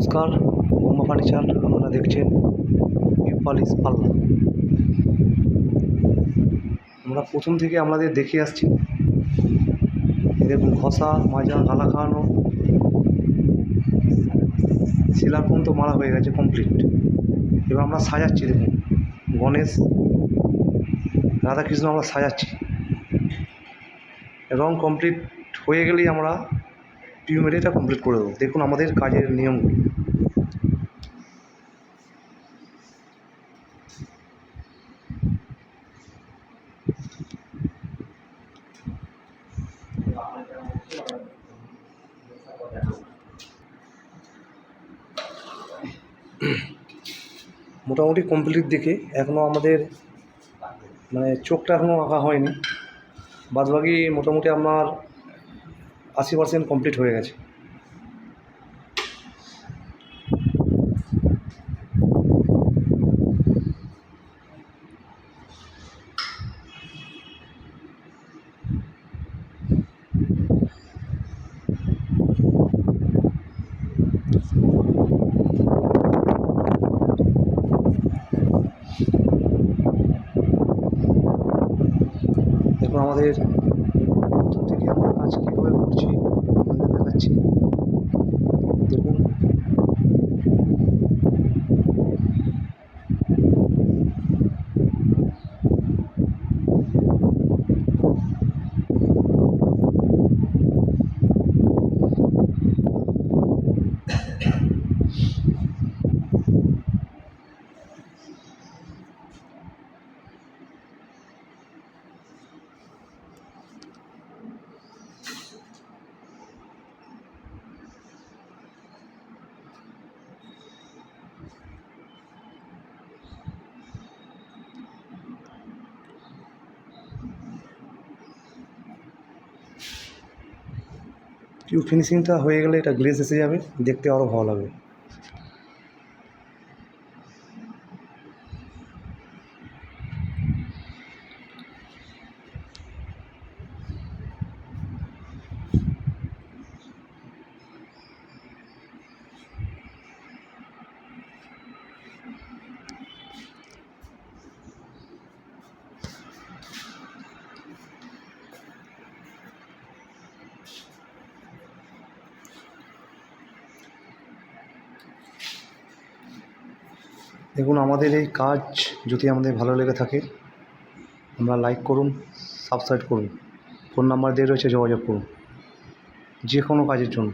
নমস্কার, বোম্বা ফার্নিচার আপনারা দেখছেন পালিশ পাল্লা। আমরা প্রথম থেকে আপনাদের দেখিয়ে আসছি। দেখুন, ঘষা মাজা গালা খাওয়ানো, শিলার পর্যন্ত মারা হয়ে গেছে কমপ্লিট। এবার আমরা সাজাচ্ছি। দেখুন, গণেশ রাধাকৃষ্ণ আমরা সাজাচ্ছি। রং কমপ্লিট হয়ে গেলেই আমরা টিউমেরিটা কমপ্লিট করে দেবো। দেখুন আমাদের কাজের নিয়মগুলো। মোটামুটি কমপ্লিট দিকে এখনও আমাদের চোখটা এখনও আঁকা হয়নি। বাদবাকি মোটামুটি আপনার 80% কমপ্লিট হয়ে গেছে। দেখুন আমাদের প্রথম থেকে আমরা কাজ কীভাবে করছি আপনাদের দেখাচ্ছি। দেখুন, টিউব ফিনিশিংটা হয়ে গেলে এটা গ্লেজ এসে যাবে, দেখতে আরও ভালো লাগবে। দেখুন, আমাদের এই কাজ যদি আমাদের ভালো লেগে থাকে আমরা লাইক করুন, সাবস্ক্রাইব করুন, ফোন নাম্বার দিয়ে রয়েছে, যোগাযোগ করুন যে কোনো কাজের জন্য।